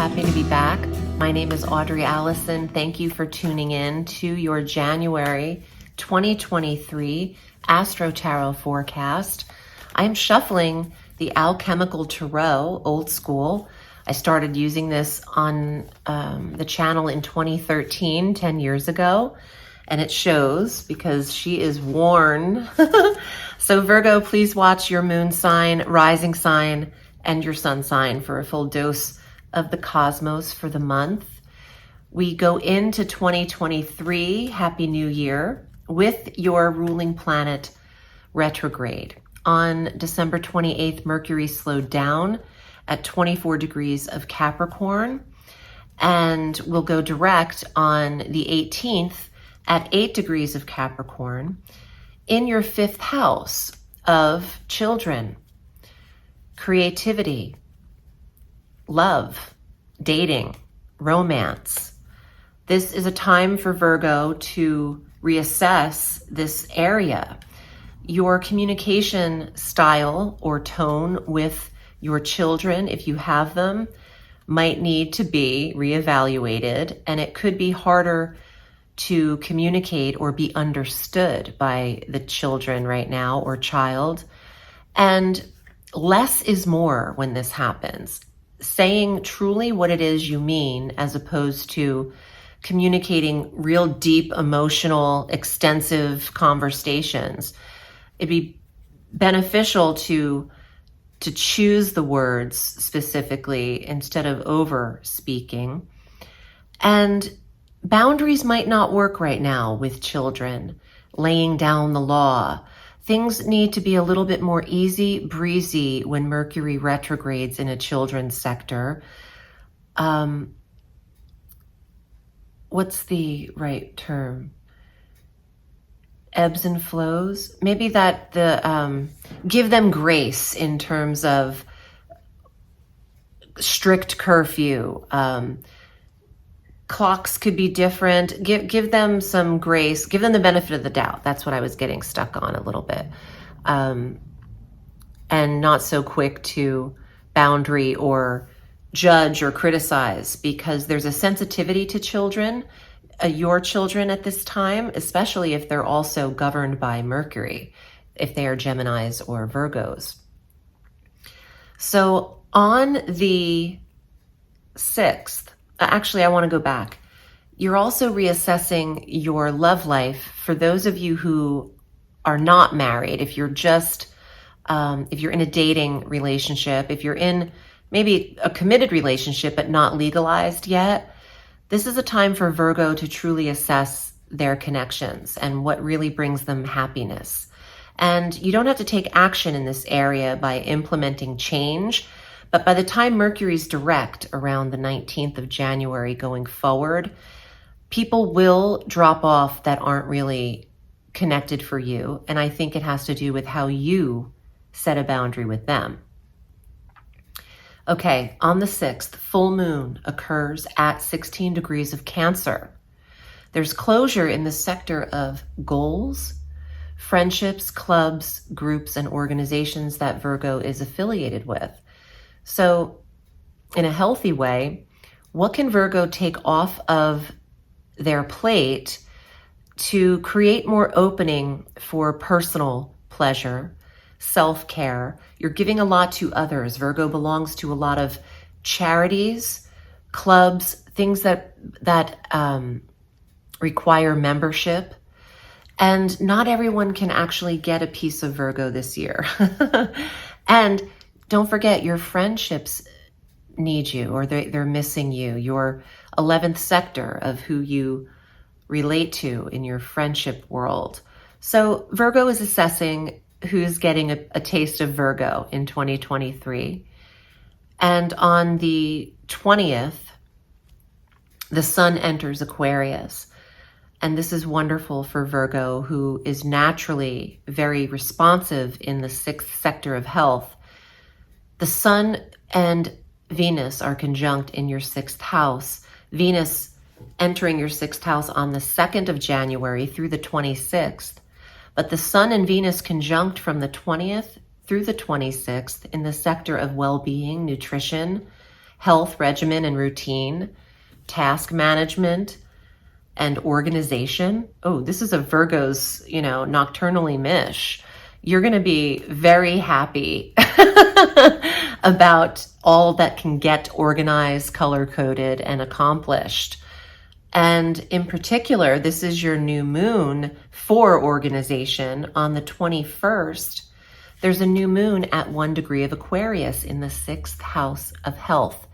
happy to be back. My name is Audrey Alison. Thank you for tuning in to your January 2023 Astro Tarot forecast. I'm shuffling the Alchemical Tarot, old school. I started using this on the channel in 2013, 10 years ago, and it shows because she is worn. So Virgo, please watch your moon sign, rising sign, and your sun sign for a full dose of the cosmos for the month. We go into 2023, Happy New Year, with your ruling planet retrograde. On December 28th, Mercury slowed down at 24 degrees of Capricorn, and will go direct on the 18th at 8 degrees of Capricorn in your 5th house of children, creativity, love, dating, romance. This is a time for Virgo to reassess this area. Your communication style or tone with your children, if you have them, might need to be reevaluated, and it could be harder to communicate or be understood by the children right now or child. And less is more when this happens. Saying truly what it is you mean, as opposed to communicating real deep, emotional, extensive conversations. It'd be beneficial to choose the words specifically instead of over speaking. And boundaries might not work right now with children, laying down the law. Things need to be a little bit more easy breezy when Mercury retrogrades in a children's sector. What's the right term? Ebbs and flows. Maybe that give them grace in terms of strict curfew. Clocks could be different. Give them some grace. Give them the benefit of the doubt. That's what I was getting stuck on a little bit. And not so quick to boundary or judge or criticize, because there's a sensitivity to children, your children at this time, especially if they're also governed by Mercury, if they are Geminis or Virgos. So on the 6th, actually, I want to go back. You're also reassessing your love life for those of you who are not married. If you're just, if you're in a dating relationship, if you're in maybe a committed relationship but not legalized yet, this is a time for Virgo to truly assess their connections and what really brings them happiness. And you don't have to take action in this area by implementing change. But by the time Mercury's direct around the 19th of January going forward, people will drop off that aren't really connected for you. And I think it has to do with how you set a boundary with them. Okay, on the 6th, full moon occurs at 16 degrees of Cancer. There's closure in the sector of goals, friendships, clubs, groups, and organizations that Virgo is affiliated with. So in a healthy way, what can Virgo take off of their plate to create more opening for personal pleasure, self-care? You're giving a lot to others. Virgo belongs to a lot of charities, clubs, things that require membership. And not everyone can actually get a piece of Virgo this year. And don't forget, your friendships need you, or they're missing you. Your 11th sector of who you relate to in your friendship world. So Virgo is assessing who's getting a taste of Virgo in 2023. And on the 20th, the sun enters Aquarius. And this is wonderful for Virgo, who is naturally very responsive in the 6th sector of health. The sun and Venus are conjunct in your 6th house. Venus entering your 6th house on the 2nd of January through the 26th. But the sun and Venus conjunct from the 20th through the 26th in the sector of well-being, nutrition, health, regimen, and routine, task management, and organization. Oh, this is a Virgo's, nocturnally mish. You're going to be very happy about all that can get organized, color-coded, and accomplished. And in particular, this is your new moon for organization on the 21st. There's a new moon at 1 degree of Aquarius in the 6th house of health.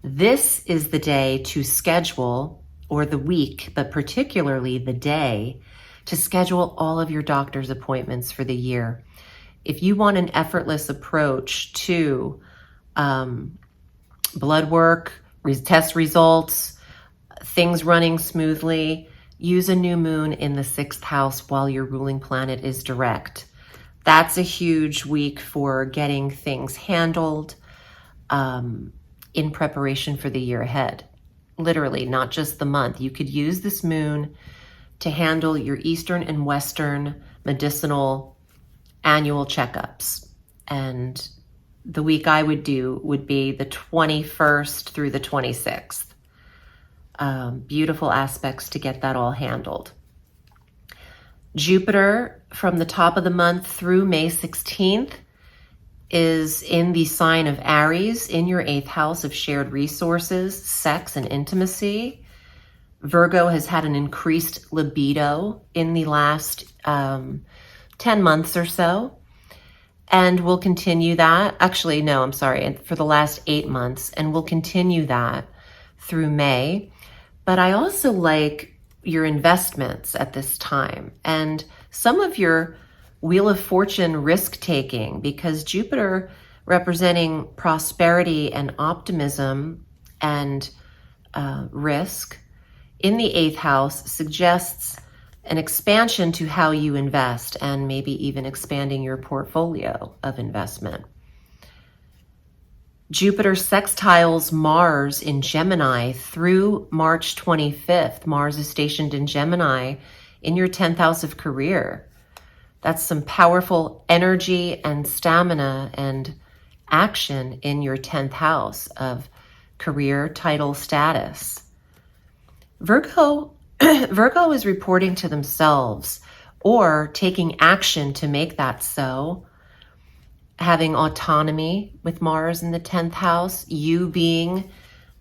This is the day to schedule, or the week, but particularly the day, to schedule all of your doctor's appointments for the year. If you want an effortless approach to blood work, test results, things running smoothly, use a new moon in the 6th house while your ruling planet is direct. That's a huge week for getting things handled in preparation for the year ahead. Literally, not just the month. You could use this moon to handle your Eastern and Western medicinal annual checkups. And the week I would do would be the 21st through the 26th. Beautiful aspects to get that all handled. Jupiter, from the top of the month through May 16th, is in the sign of Aries in your 8th house of shared resources, sex, and intimacy. Virgo has had an increased libido in the last 10 months or so, and will continue that. Actually, no, I'm sorry, for the last 8 months, and will continue that through May. But I also like your investments at this time and some of your Wheel of Fortune risk-taking, because Jupiter, representing prosperity and optimism and risk, in the 8th house suggests an expansion to how you invest and maybe even expanding your portfolio of investment. Jupiter sextiles Mars in Gemini through March 25th. Mars is stationed in Gemini in your 10th house of career. That's some powerful energy and stamina and action in your 10th house of career, title, status. Virgo is reporting to themselves or taking action to make that so. Having autonomy with Mars in the 10th house, you being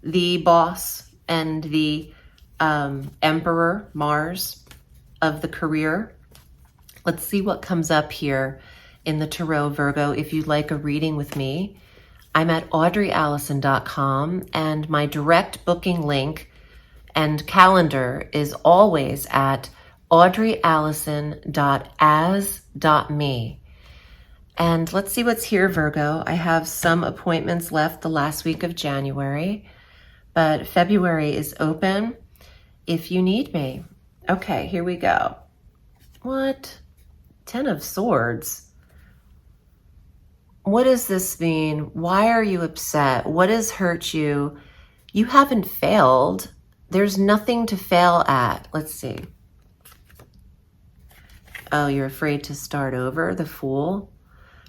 the boss and the emperor, Mars, of the career. Let's see what comes up here in the Tarot, Virgo. If you'd like a reading with me, I'm at audreyalison.com, and my direct booking link and calendar is always at audreyalison.as.me. And let's see what's here, Virgo. I have some appointments left the last week of January, but February is open if you need me. Okay, here we go. What? 10 of Swords. What does this mean? Why are you upset? What has hurt you? You haven't failed. There's nothing to fail at. Let's see. Oh, you're afraid to start over, the Fool.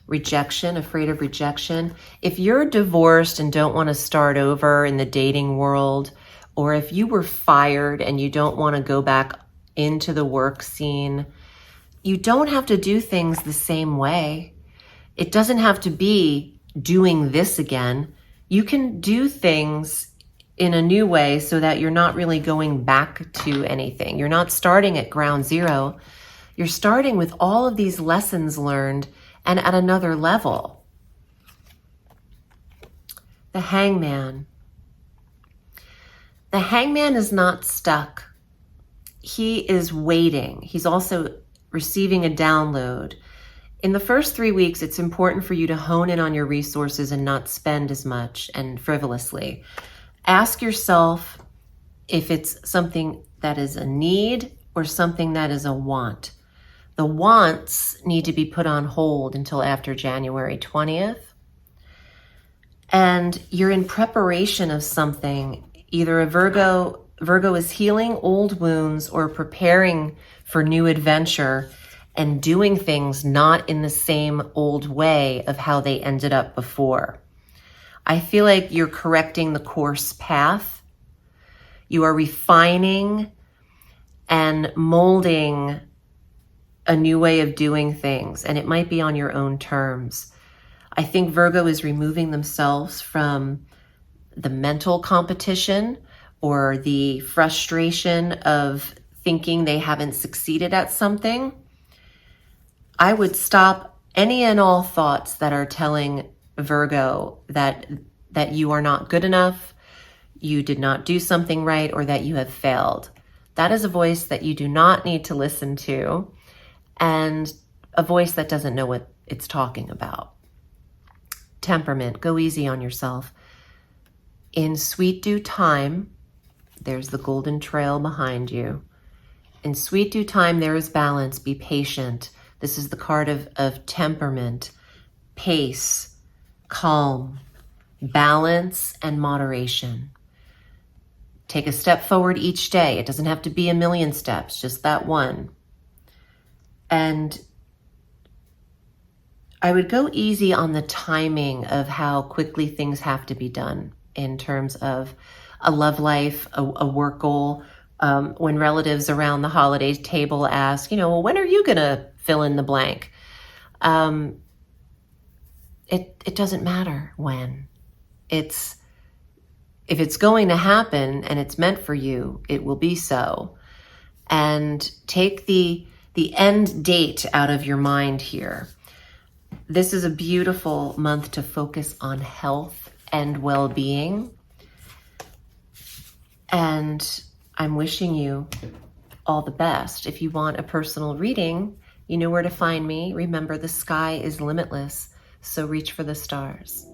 Rejection, afraid of rejection. If you're divorced and don't want to start over in the dating world, or if you were fired and you don't want to go back into the work scene, you don't have to do things the same way. It doesn't have to be doing this again. You can do things in a new way so that you're not really going back to anything. You're not starting at ground zero. You're starting with all of these lessons learned and at another level. The Hangman. The Hangman is not stuck. He is waiting. He's also receiving a download. In the first 3 weeks, it's important for you to hone in on your resources and not spend as much and frivolously. Ask yourself if it's something that is a need or something that is a want. The wants need to be put on hold until after January 20th. And you're in preparation of something. Either a Virgo is healing old wounds or preparing for new adventure and doing things not in the same old way of how they ended up before. I feel like you're correcting the course path. You are refining and molding a new way of doing things, and it might be on your own terms. I think Virgo is removing themselves from the mental competition or the frustration of thinking they haven't succeeded at something. I would stop any and all thoughts that are telling Virgo that you are not good enough, you did not do something right, or that you have failed. That is a voice that you do not need to listen to, and a voice that doesn't know what it's talking about. Temperament, go easy on yourself. In sweet due time, there's the golden trail behind you. In sweet due time, there is balance. Be patient. This is the card of temperament, pace, calm, balance, and moderation. Take a step forward each day. It doesn't have to be a million steps, just that one. And I would go easy on the timing of how quickly things have to be done in terms of a love life, a work goal. When relatives around the holiday table ask, well, when are you going to fill in the blank? It doesn't matter when. If it's going to happen and it's meant for you, it will be so. And take the end date out of your mind here. This is a beautiful month to focus on health and well-being. And I'm wishing you all the best. If you want a personal reading, you know where to find me. Remember, the sky is limitless, so reach for the stars.